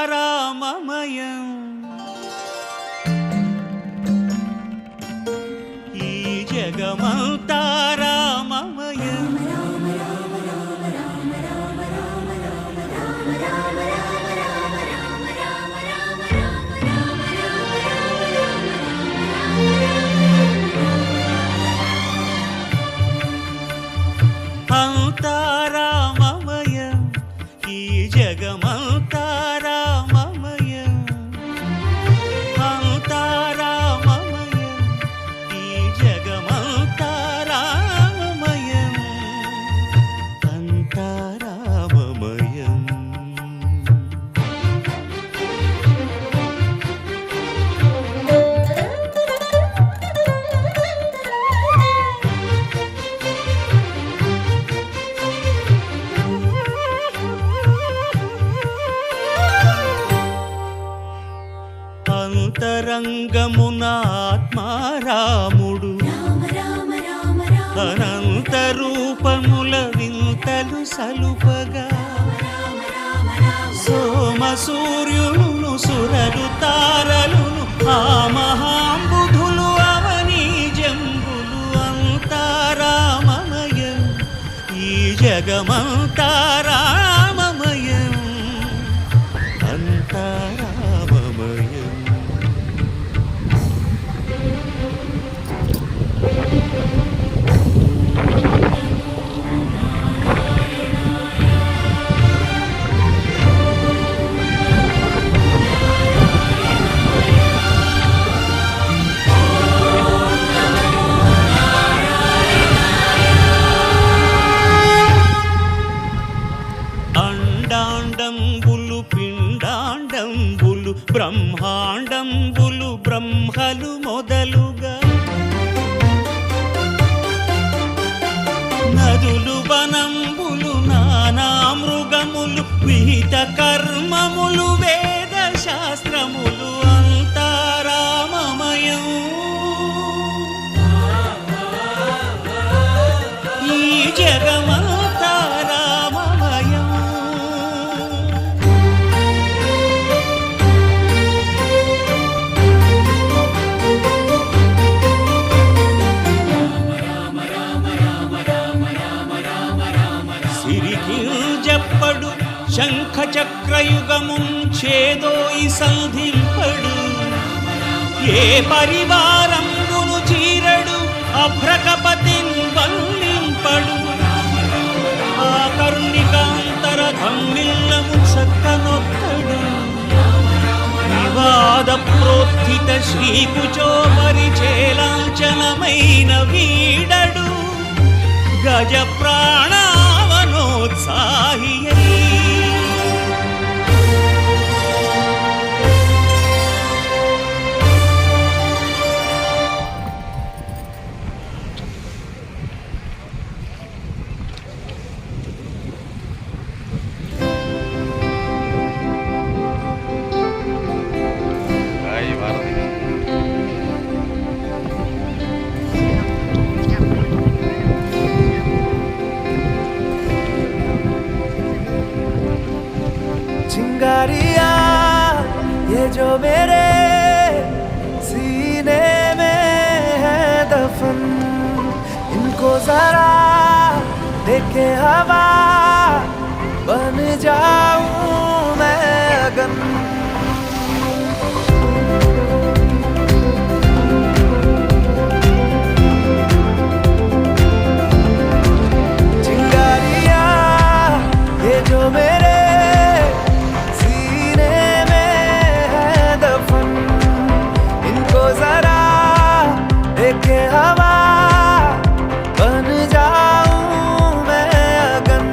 అంతారామమయం ఈ జగమంతారామమయం అంతారామమయం ఈ జగమంతారామమయం అంతారామమయం ఈ జగమంతారామమయం అంతారామమయం అంతరంగమున ఆత్మారాముడు అనంత రూపముల వింతలు సలుపగా సోమ సూర్యులను సురలు తారలును ఆ మహాంబుధులు అవనీ జంబులు అంతారామమయం ఈ జగమంతారామమయం అంతారామమయం అండాండంబులు పిండాండంబులు బ్రహ్మాండంబులు బ్రహ్మలు మొదలుగా నదులు వనంబులు నానా మృగములు విహిత కర్మములు వేద శాస్త్రములు అంతారామమయం ఈ జగమంతారామమయం సిరికింజప్పడు శంఖ చక్రయుగముంచేదోయి సంధింపడు ఏ పరివారంబును చీరడు అభ్రకపతిన్ వల్లింపడు ఆ కరుణికాంతర ధమ్మిల్లము చక్కనొక్కడు వివాద ప్రోత్థిత శ్రీకుచో పరిచేలాంచనమైన వీడడు గజ ప్రాణావనోత్సాహియై चिंगारिया ये जो मेरे सीने में है दफन, इनको जरा देखे हवा बन जाऊं मैं अगन। चिंगारिया ये जो मेरे हवा बन जाऊं मैं अगन।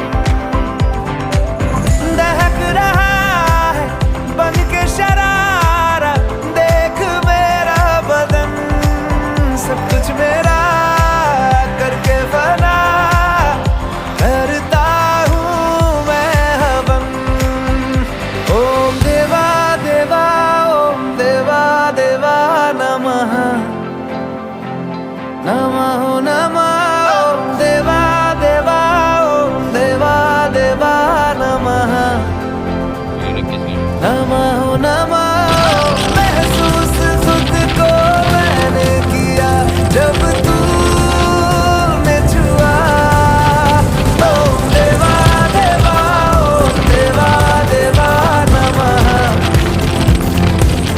दहक रहे नमः नमः महसूस खुद को मैंने किया जब तूने छुआ ओम देवा देवा ओम देवा देवा नमः नमः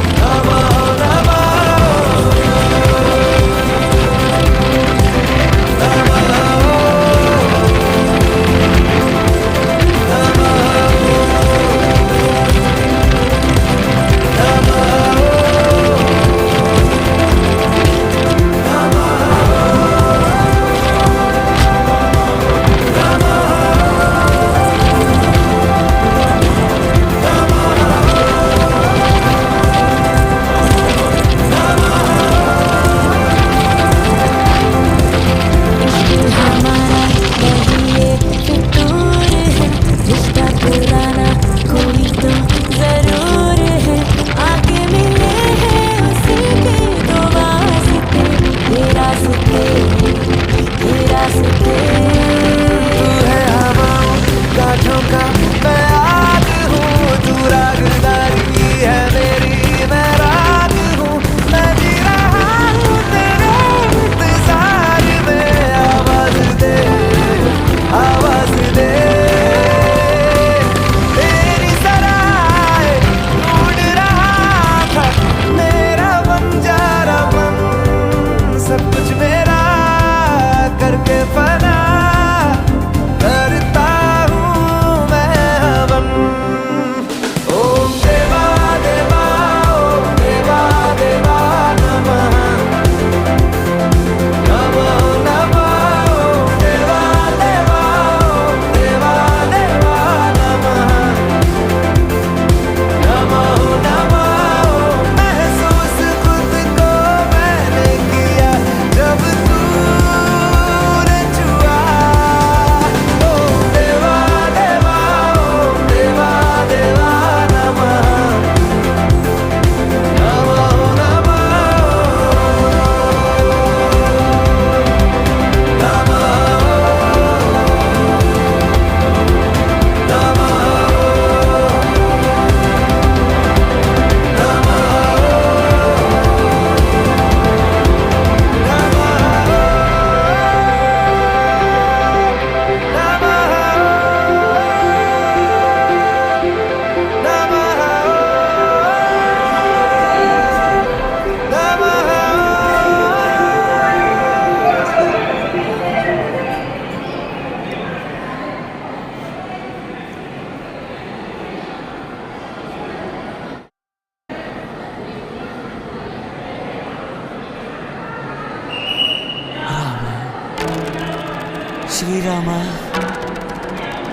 శ్రీరామ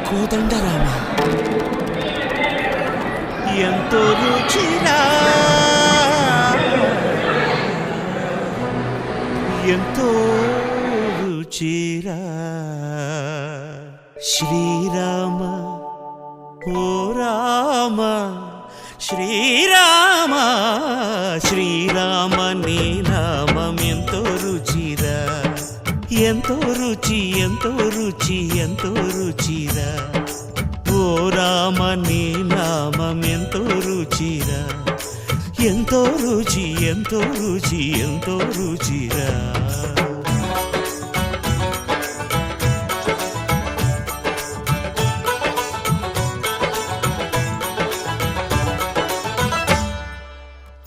కోదండరామ ఎంతో రుచిరా ఎంతో రుచిరా శ్రీరామ ఓ రామ శ్రీరామ శ్రీరామ నీ నామం ఎంతో రుచిరా ఎంతో రుచి ఎంతో రుచి ఎంతో రుచిరా ఓ రామ నీ నామం ఎంతో రుచిరా ఎంతో రుచి ఎంతో రుచి ఎంతో రుచిరా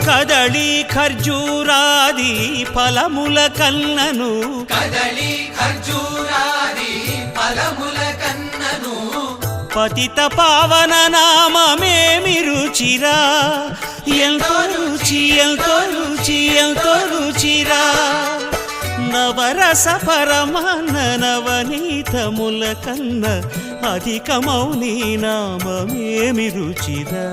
కదళి ఖర్జూరాది ఫలముల కన్నను కదళి ఖర్జూరాది ఫలముల కన్నను పతిత పావన నామమేమి రుచిరా ఎంతో రుచి ఎంతో రుచి ఎంతో రుచిరా నవరస పరమాన్న నవనీతముల కన్న అధికమౌని నామమేమి రుచిరా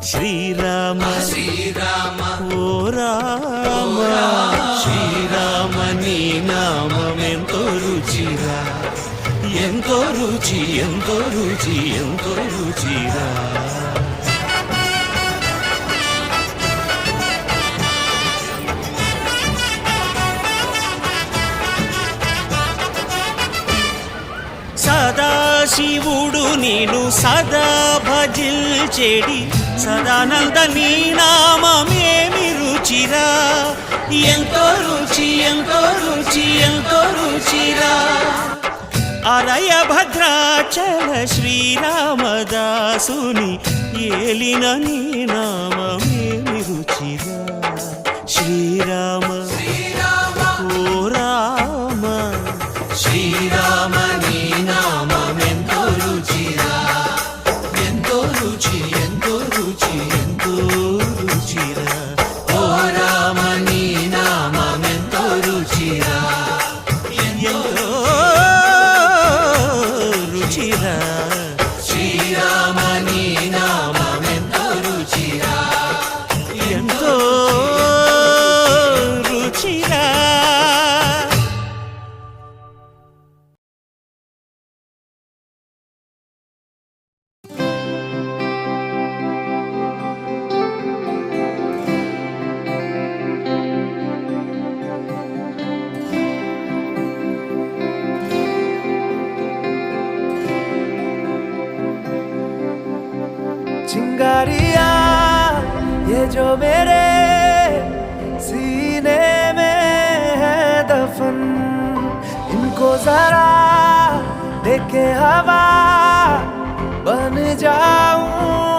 శ్రీరామ శ్రీరామ ఓ రామ శ్రీరామ నీ నామం ఎంతో రుచిరా ఎంతో రుచి ఎంతో రుచి ఎంతో రుచిరా సదాశివుడు నీను సదా భజిల్చెడి సదానంద నీ నామమేమి రుచిరా ఎంతో రుచి ఎంతో రుచి ఎంతో రుచిరా అరయ భద్రాచల శ్రీరామదాసుని ఏలిన నీ నామమేమి రుచిరా శ్రీరామ ఓ రామ శ్రీరామ నీ నామమెంతో రుచిరా ఎంతో రుచి ఎంతో రుచి ఎంతో రుచిరా ఓ రామ నీ నామమెంతో రుచిరా ఎంతో రుచిరా శ్రీరామ నీ నామమెంతో రుచిరా ఎంతో రుచిరా चिंगारिया ये जो मेरे सीने में है दफन इनको जरा देखे हवा बन जाऊं